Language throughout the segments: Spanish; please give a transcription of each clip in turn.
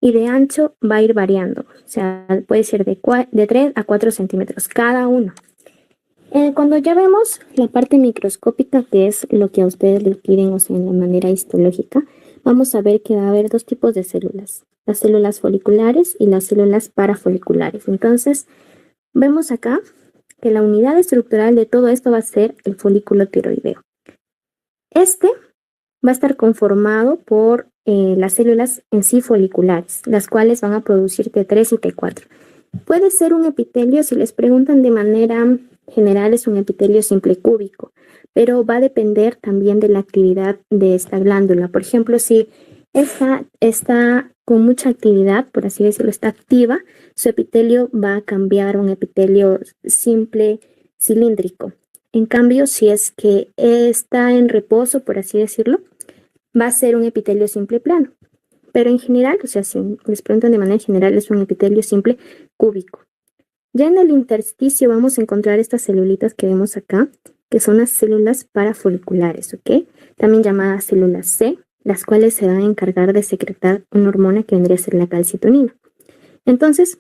y de ancho va a ir variando, o sea, puede ser de 3 a 4 centímetros cada uno. Cuando ya vemos la parte microscópica, que es lo que a ustedes les piden, o sea, en la manera histológica, vamos a ver que va a haber dos tipos de células, las células foliculares y las células parafoliculares. Entonces, vemos acá que la unidad estructural de todo esto va a ser el folículo tiroideo. Este va a estar conformado por las células en sí foliculares, las cuales van a producir T3 y T4. Puede ser un epitelio, si les preguntan de manera general, es un epitelio simple cúbico, pero va a depender también de la actividad de esta glándula. Por ejemplo, si esta está con mucha actividad, por así decirlo, está activa, su epitelio va a cambiar a un epitelio simple cilíndrico. En cambio, si es que está en reposo, por así decirlo, va a ser un epitelio simple plano. Pero en general, o sea, si les preguntan de manera general, es un epitelio simple cúbico. Ya en el intersticio vamos a encontrar estas celulitas que vemos acá, que son las células parafoliculares, ¿ok? También llamadas células C, las cuales se van a encargar de secretar una hormona que vendría a ser la calcitonina. Entonces,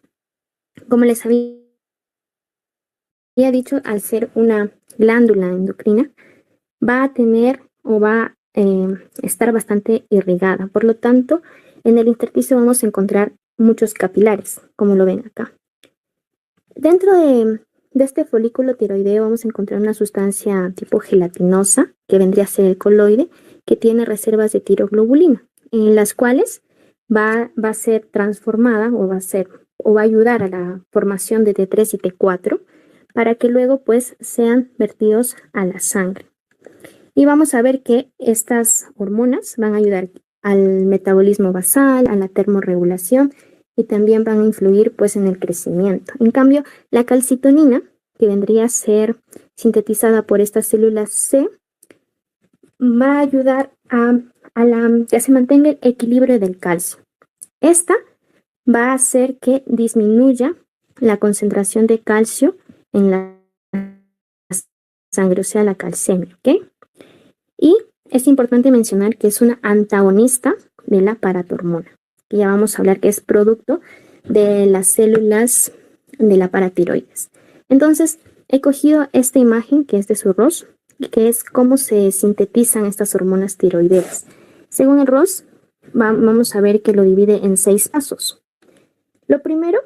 como les había dicho, al ser una glándula endocrina, va a tener o va a estar bastante irrigada. Por lo tanto, en el intersticio vamos a encontrar muchos capilares, como lo ven acá. Dentro de este folículo tiroideo vamos a encontrar una sustancia tipo gelatinosa, que vendría a ser el coloide, que tiene reservas de tiroglobulina, en las cuales va a ser transformada o va a ayudar a la formación de T3 y T4 para que luego pues sean vertidos a la sangre. Y vamos a ver que estas hormonas van a ayudar al metabolismo basal, a la termorregulación y también van a influir pues en el crecimiento. En cambio, la calcitonina, que vendría a ser sintetizada por estas células C, va a ayudar a que se mantenga el equilibrio del calcio. Esta va a hacer que disminuya la concentración de calcio en la sangre, o sea, la calcemia, ¿ok? Y es importante mencionar que es una antagonista de la paratormona, que ya vamos a hablar que es producto de las células de la paratiroides. Entonces, he cogido esta imagen que es de su Ross, que es cómo se sintetizan estas hormonas tiroideas. Según el Ross, vamos a ver que lo divide en 6 pasos. Lo primero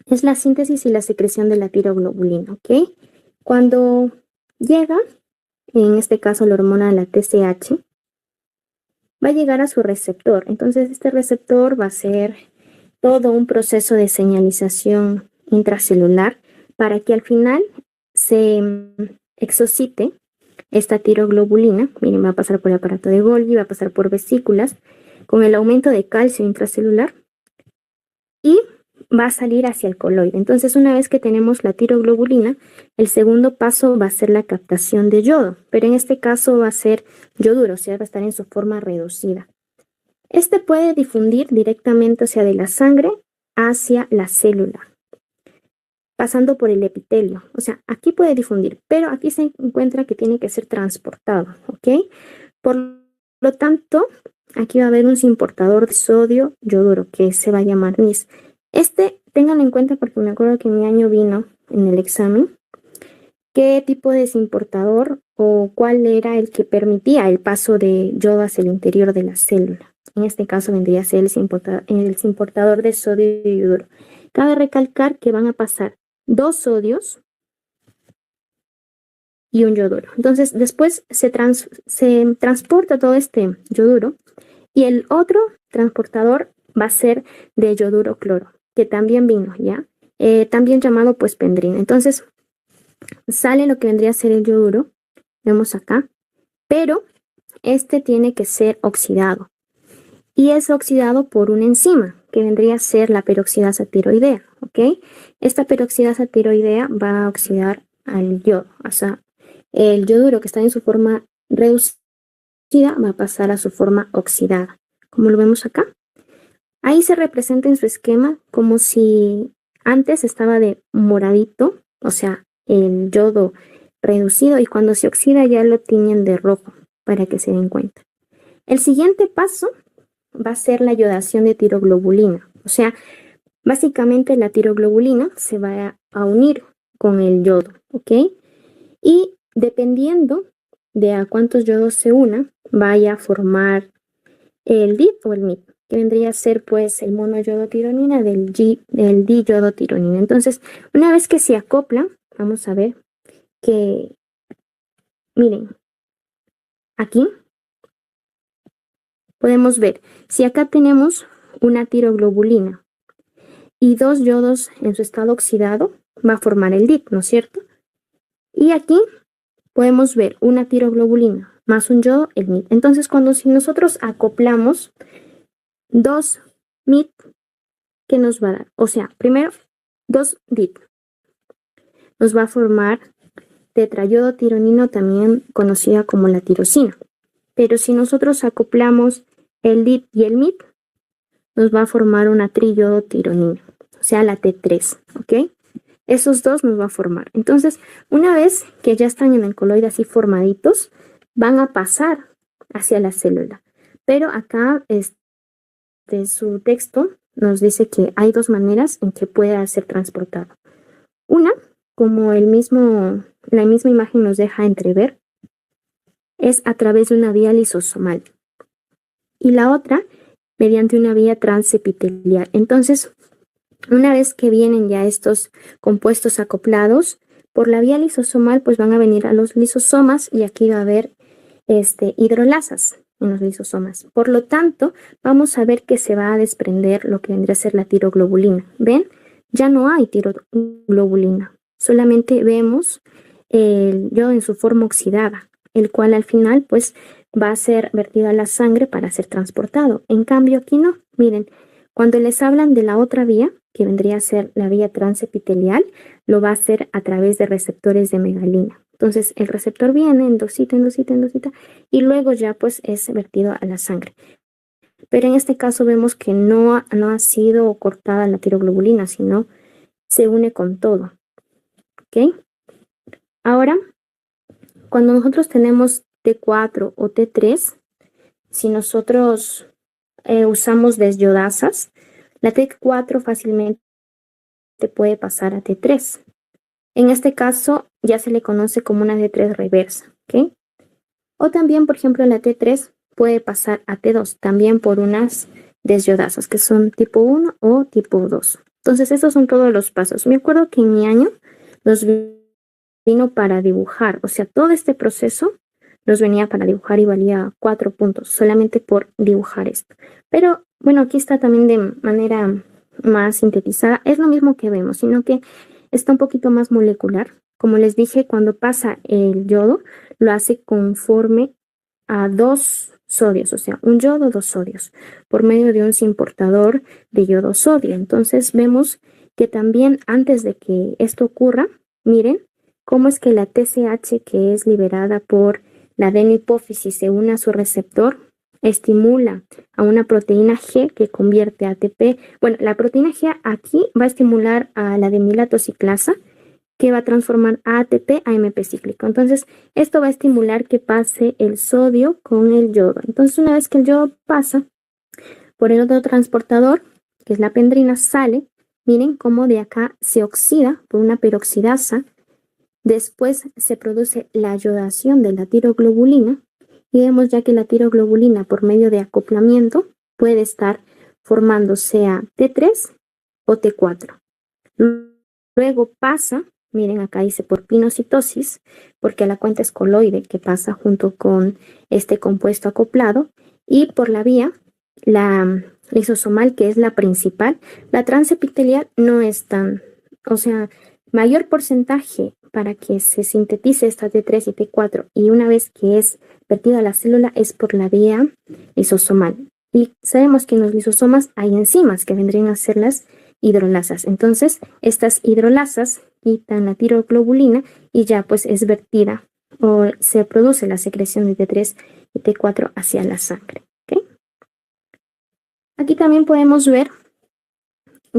es la síntesis y la secreción de la tiroglobulina, ¿ok? Cuando llega, en este caso la hormona, la TSH, va a llegar a su receptor. Entonces, este receptor va a ser todo un proceso de señalización intracelular para que al final se exocite esta tiroglobulina. Miren, va a pasar por el aparato de Golgi, va a pasar por vesículas, con el aumento de calcio intracelular y va a salir hacia el coloide. Entonces, una vez que tenemos la tiroglobulina, el segundo paso va a ser la captación de yodo, pero en este caso va a ser yoduro, o sea, va a estar en su forma reducida. Este puede difundir directamente, o sea, de la sangre hacia la célula, pasando por el epitelio. O sea, aquí puede difundir, pero aquí se encuentra que tiene que ser transportado, ¿ok? Por lo tanto, aquí va a haber un importador de sodio yoduro que se va a llamar NIS. Ténganlo en cuenta porque me acuerdo que mi año vino en el examen qué tipo de importador o cuál era el que permitía el paso de yodo hacia el interior de la célula. En este caso vendría a ser el importador de sodio yoduro. Cabe recalcar que van a pasar 2 sodios y un yoduro. Entonces, después se transporta todo este yoduro y el otro transportador va a ser de yoduro cloro, que también vino, ¿ya? También llamado pues pendrina. Entonces, sale lo que vendría a ser el yoduro, vemos acá, pero este tiene que ser oxidado y es oxidado por una enzima que vendría a ser la peroxidasa tiroidea, ¿ok? Esta peroxidasa tiroidea va a oxidar al yodo, o sea, el yoduro que está en su forma reducida va a pasar a su forma oxidada, como lo vemos acá. Ahí se representa en su esquema como si antes estaba de moradito, o sea, el yodo reducido, y cuando se oxida ya lo tiñen de rojo para que se den cuenta. El siguiente paso va a ser la iodación de tiroglobulina. O sea, básicamente la tiroglobulina se va a unir con el yodo, ¿ok? Y dependiendo de a cuántos yodos se una, vaya a formar el DIT o el MIT, que vendría a ser pues el monoyodotironina del diyodotironina. Entonces, una vez que se acoplan, vamos a ver que, miren, aquí podemos ver, si acá tenemos una tiroglobulina y dos yodos en su estado oxidado, va a formar el DIT, ¿no es cierto? Y aquí podemos ver una tiroglobulina más un yodo, el MIT. Entonces, si nosotros acoplamos dos MIT, ¿qué nos va a dar? O sea, primero, dos DIT. Nos va a formar tetrayodotironino, también conocida como la tirosina. Pero si nosotros acoplamos el DIT y el MIT, nos va a formar una triyodotironina, o sea, la T3, ¿ok? Esos dos nos va a formar. Entonces, una vez que ya están en el coloide así formaditos, van a pasar hacia la célula. Pero acá, su texto nos dice que hay dos maneras en que pueda ser transportado. Una, como la misma imagen nos deja entrever, es a través de una vía lisosomal. Y la otra, mediante una vía transepitelial. Entonces, una vez que vienen ya estos compuestos acoplados, por la vía lisosomal, pues van a venir a los lisosomas y aquí va a haber hidrolasas en los lisosomas. Por lo tanto, vamos a ver que se va a desprender lo que vendría a ser la tiroglobulina. ¿Ven? Ya no hay tiroglobulina. Solamente vemos el yodo en su forma oxidada, el cual al final pues va a ser vertido a la sangre para ser transportado. En cambio aquí no. Miren, cuando les hablan de la otra vía, que vendría a ser la vía transepitelial, lo va a hacer a través de receptores de megalina. Entonces el receptor viene, endosita, y luego ya pues es vertido a la sangre. Pero en este caso vemos que no ha sido cortada la tiroglobulina, sino se une con todo. ¿Ok? Ahora, cuando nosotros tenemos T4 o T3, si nosotros usamos desyodasas, la T4 fácilmente puede pasar a T3. En este caso ya se le conoce como una T3 reversa, ¿ok? O también, por ejemplo, la T3 puede pasar a T2, también por unas desyodasas, que son tipo 1 o tipo 2. Entonces, esos son todos los pasos. Me acuerdo que en mi año los vino para dibujar, o sea, todo este proceso nos venía para dibujar y valía 4 puntos, solamente por dibujar esto. Pero, bueno, aquí está también de manera más sintetizada. Es lo mismo que vemos, sino que está un poquito más molecular. Como les dije, cuando pasa el yodo, lo hace conforme a dos sodios, o sea, un yodo, dos sodios, por medio de un simportador de yodo-sodio. Entonces vemos que también antes de que esto ocurra, miren cómo es que la TSH, que es liberada por la adenopófisis, se une a su receptor, estimula a una proteína G que convierte ATP. Bueno, la proteína G aquí va a estimular a la adenilatociclasa, que va a transformar ATP a AMP cíclico. Entonces, esto va a estimular que pase el sodio con el yodo. Entonces, una vez que el yodo pasa por el otro transportador, que es la pendrina, sale. Miren cómo de acá se oxida por una peroxidasa. Después se produce la yodación de la tiroglobulina. Y vemos ya que la tiroglobulina, por medio de acoplamiento, puede estar formando sea T3 o T4. Luego pasa, miren acá dice por pinocitosis, porque la cuenta es coloide que pasa junto con este compuesto acoplado, y por la vía, la lisosomal, que es la principal. La transepitelial no es tan, o sea, mayor porcentaje para que se sintetice esta T3 y T4, y una vez que es vertida a la célula es por la vía lisosomal. Y sabemos que en los lisosomas hay enzimas que vendrían a ser las hidrolasas. Entonces, estas hidrolasas quitan la tiroglobulina y ya pues es vertida o se produce la secreción de T3 y T4 hacia la sangre. ¿Okay? Aquí también podemos ver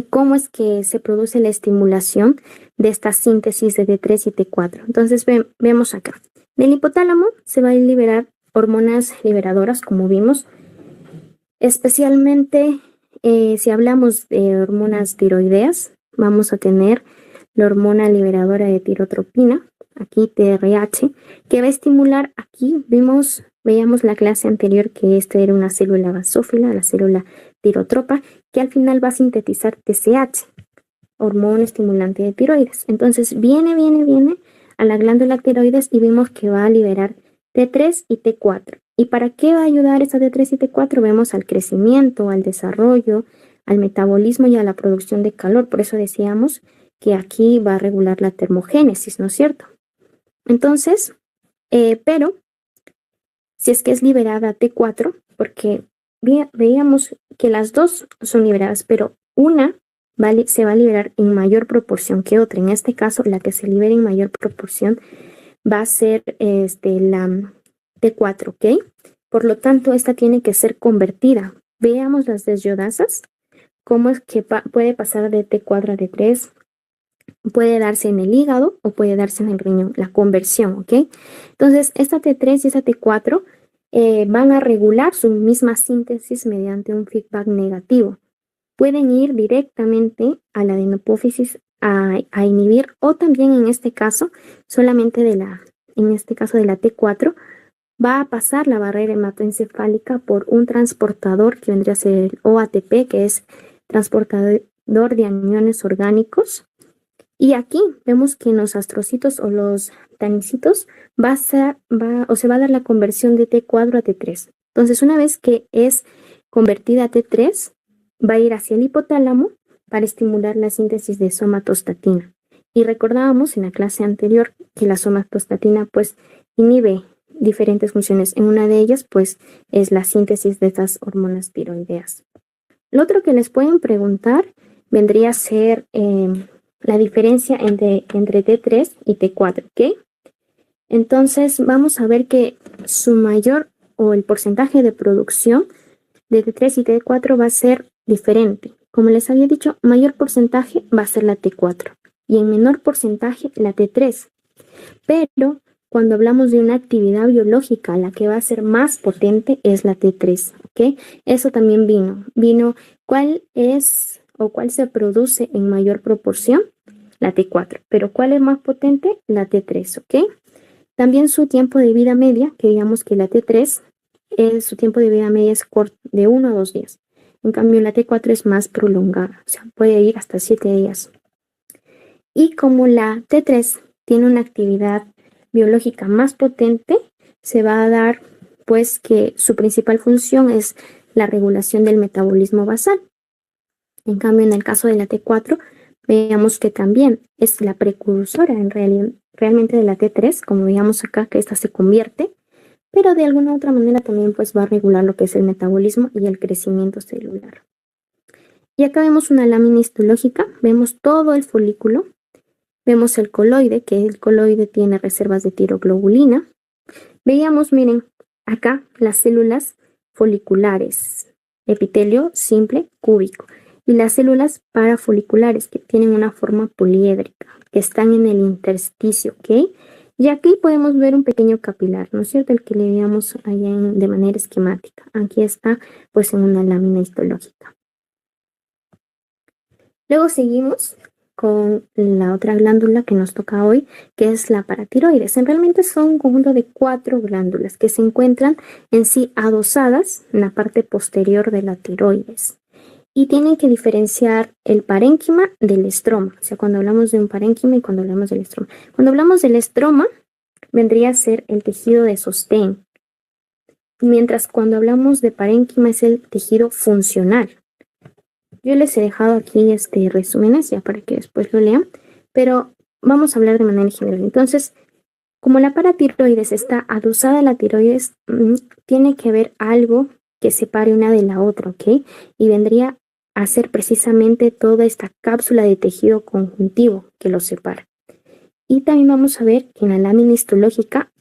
cómo es que se produce la estimulación de esta síntesis de T3 y T4. Entonces, vemos acá. Del hipotálamo se va a liberar hormonas liberadoras, como vimos, Especialmente si hablamos de hormonas tiroideas, vamos a tener la hormona liberadora de tirotropina, aquí TRH, que va a estimular, aquí veíamos la clase anterior que esta era una célula basófila, la célula tirotropa, que al final va a sintetizar TSH, hormona estimulante de tiroides. Entonces viene a la glándula tiroides y vemos que va a liberar T3 y T4. ¿Y para qué va a ayudar esa T3 y T4? Vemos al crecimiento, al desarrollo, al metabolismo y a la producción de calor. Por eso decíamos que aquí va a regular la termogénesis, ¿no es cierto? Entonces, pero si es que es liberada T4, porque veíamos que las dos son liberadas, pero una se va a liberar en mayor proporción que otra. En este caso, la que se libera en mayor proporción va a ser la T4, ¿ok? Por lo tanto, esta tiene que ser convertida. Veamos las desyodasas, cómo es que puede pasar de T4 a T3, puede darse en el hígado o puede darse en el riñón, la conversión, ¿ok? Entonces, esta T3 y esta T4 van a regular su misma síntesis mediante un feedback negativo. Pueden ir directamente a la adenopófisis a inhibir, o también en este caso, solamente en este caso de la T4, va a pasar la barrera hematoencefálica por un transportador que vendría a ser el OATP, que es transportador de aniones orgánicos. Y aquí vemos que en los astrocitos o los tanicitos se va a dar la conversión de T4 a T3. Entonces, una vez que es convertida a T3, va a ir hacia el hipotálamo para estimular la síntesis de somatostatina. Y recordábamos en la clase anterior que la somatostatina pues inhibe diferentes funciones. En una de ellas pues es la síntesis de estas hormonas tiroideas. Lo otro que les pueden preguntar vendría a ser la diferencia entre T3 y T4, ¿ok? Entonces vamos a ver que su mayor o el porcentaje de producción de T3 y T4 va a ser diferente. Como les había dicho, mayor porcentaje va a ser la T4 y en menor porcentaje la T3. Pero cuando hablamos de una actividad biológica, la que va a ser más potente es la T3, ¿ok? Eso también vino cuál es o cuál se produce en mayor proporción, la T4, pero cuál es más potente, la T3, ¿ok? También su tiempo de vida media, que digamos que la T3, su tiempo de vida media es corto, de 1 a 2 días. En cambio, la T4 es más prolongada, o sea, puede ir hasta 7 días. Y como la T3 tiene una actividad biológica más potente, se va a dar pues que su principal función es la regulación del metabolismo basal. En cambio, en el caso de la T4, veamos que también es la precursora realmente de la T3, como veíamos acá que esta se convierte, pero de alguna u otra manera también pues va a regular lo que es el metabolismo y el crecimiento celular. Y acá vemos una lámina histológica, vemos todo el folículo, vemos el coloide, que el coloide tiene reservas de tiroglobulina. Veíamos, miren, acá las células foliculares, epitelio simple cúbico, y las células parafoliculares que tienen una forma poliédrica, que están en el intersticio, ¿ok? Y aquí podemos ver un pequeño capilar, ¿no es cierto? El que le veíamos allá de manera esquemática. Aquí está, pues, en una lámina histológica. Luego seguimos con la otra glándula que nos toca hoy, que es la paratiroides. Realmente son un conjunto de 4 glándulas que se encuentran en sí adosadas en la parte posterior de la tiroides. Y tienen que diferenciar el parénquima del estroma. O sea, cuando hablamos de un parénquima y cuando hablamos del estroma. Cuando hablamos del estroma, vendría a ser el tejido de sostén. Mientras cuando hablamos de parénquima es el tejido funcional. Yo les he dejado aquí resúmenes ya para que después lo lean, pero vamos a hablar de manera general. Entonces, como la paratiroides está adosada a la tiroides, tiene que haber algo que separe una de la otra, ¿ok? Y vendría a ser precisamente toda esta cápsula de tejido conjuntivo que los separa. Y también vamos a ver que en la lámina histológica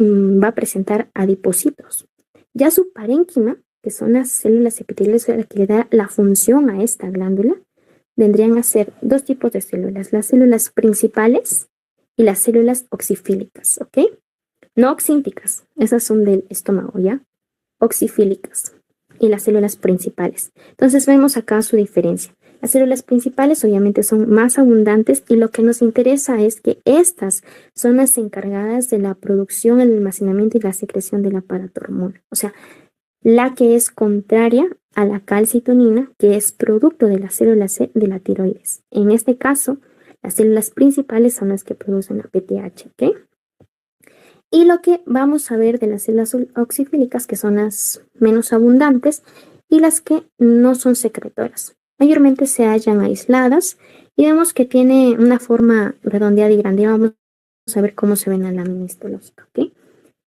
va a presentar adipocitos. Ya su parénquima, que son las células epiteliales que le da la función a esta glándula, vendrían a ser 2 tipos de células, las células principales y las células oxifílicas, ¿ok? No oxínticas, esas son del estómago, ¿ya? Oxifílicas. y las células principales. Entonces vemos acá su diferencia. Las células principales obviamente son más abundantes y lo que nos interesa es que estas son las encargadas de la producción, el almacenamiento y la secreción de la paratormona. O sea, la que es contraria a la calcitonina, que es producto de la célula C de la tiroides. En este caso, las células principales son las que producen la PTH, ¿ok? Y lo que vamos a ver de las células oxifílicas, que son las menos abundantes y las que no son secretoras. Mayormente se hallan aisladas y vemos que tiene una forma redondeada y grande. Vamos a ver cómo se ve en la lámina histológica, ¿ok?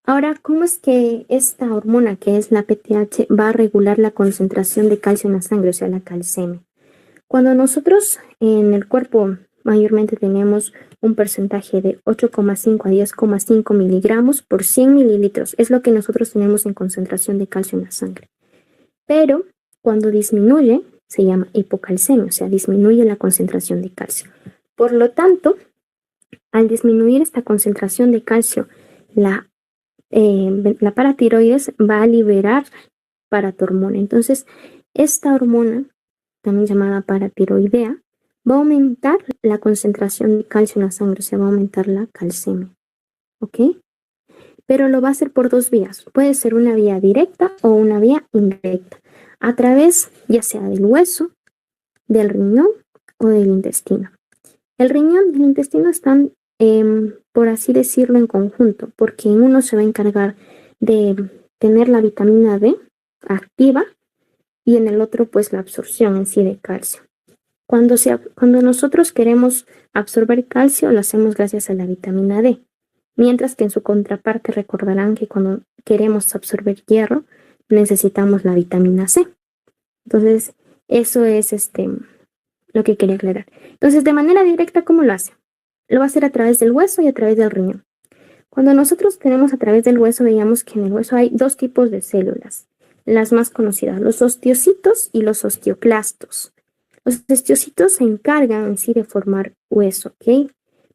Ahora, ¿cómo es que esta hormona, que es la PTH, va a regular la concentración de calcio en la sangre, o sea, la calcemia? Cuando nosotros en el cuerpo mayormente tenemos un porcentaje de 8,5 a 10,5 miligramos por 100 mililitros, es lo que nosotros tenemos en concentración de calcio en la sangre. Pero cuando disminuye, se llama hipocalcemia, o sea, disminuye la concentración de calcio. Por lo tanto, al disminuir esta concentración de calcio, la paratiroides va a liberar paratormona. Entonces, esta hormona, también llamada paratiroidea, va a aumentar la concentración de calcio en la sangre, o sea, va a aumentar la calcemia. ¿Ok? Pero lo va a hacer por dos vías. Puede ser una vía directa o una vía indirecta, a través ya sea del hueso, del riñón o del intestino. El riñón y el intestino están, por así decirlo, en conjunto, porque en uno se va a encargar de tener la vitamina D activa y en el otro, pues, la absorción en sí de calcio. Cuando nosotros queremos absorber calcio, lo hacemos gracias a la vitamina D, mientras que en su contraparte recordarán que cuando queremos absorber hierro, necesitamos la vitamina C. Entonces, eso es lo que quería aclarar. Entonces, de manera directa, ¿cómo lo hace? Lo va a hacer a través del hueso y a través del riñón. Cuando nosotros tenemos a través del hueso, veíamos que en el hueso hay dos tipos de células, las más conocidas, los osteocitos y los osteoclastos. Los osteocitos se encargan en sí de formar hueso, ¿ok?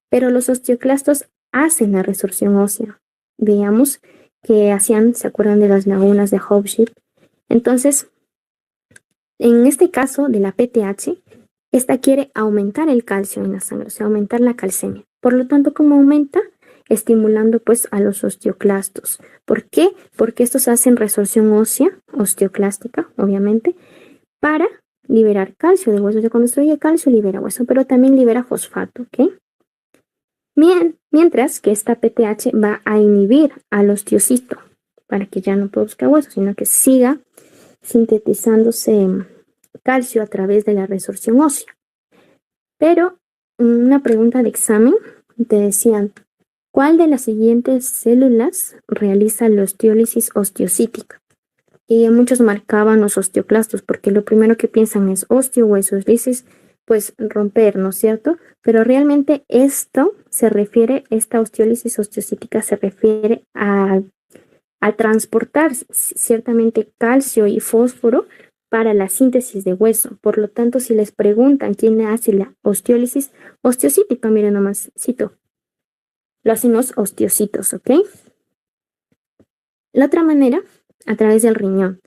Pero los osteoclastos hacen la resorción ósea. Veamos que hacían, ¿se acuerdan de las lagunas de Hobsbawm? Entonces, en este caso de la PTH, esta quiere aumentar el calcio en la sangre, o sea, aumentar la calcemia. Por lo tanto, ¿cómo aumenta? Estimulando pues a los osteoclastos. ¿Por qué? Porque estos hacen resorción ósea, osteoclástica, obviamente, para liberar calcio del hueso. O sea, cuando destruye calcio, libera hueso, pero también libera fosfato, ¿ok? Mientras que esta PTH va a inhibir al osteocito para que ya no produzca hueso, sino que siga sintetizándose calcio a través de la resorción ósea. Pero una pregunta de examen te decían, ¿cuál de las siguientes células realiza la osteólisis osteocítica? Y muchos marcaban los osteoclastos porque lo primero que piensan es osteohuesos, dices, pues romper, ¿no es cierto? Pero realmente esta osteólisis osteocítica se refiere a transportar ciertamente calcio y fósforo para la síntesis de hueso. Por lo tanto, si les preguntan quién hace la osteólisis osteocítica, miren nomás, cito, lo hacen los osteocitos, ¿ok? La otra manera, a través del riñón.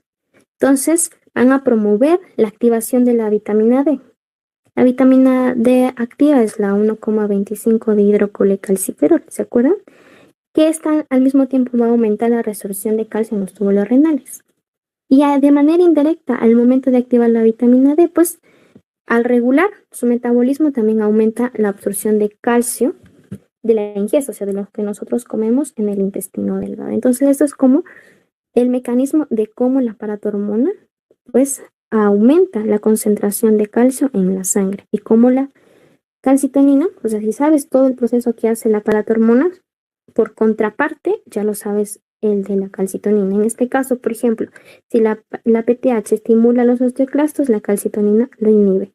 Entonces, van a promover la activación de la vitamina D. La vitamina D activa es la 1,25 de hidrocolecalciferol, ¿se acuerdan? Que esta al mismo tiempo va a aumentar la resorción de calcio en los túbulos renales. Y de manera indirecta, al momento de activar la vitamina D, pues al regular su metabolismo también aumenta la absorción de calcio de la ingesta, o sea, de lo que nosotros comemos en el intestino delgado. Entonces, esto es como el mecanismo de cómo la paratormona, pues, aumenta la concentración de calcio en la sangre. Y cómo la calcitonina, pues así sabes todo el proceso que hace la paratormona, por contraparte, ya lo sabes el de la calcitonina. En este caso, por ejemplo, si la PTH estimula los osteoclastos, la calcitonina lo inhibe.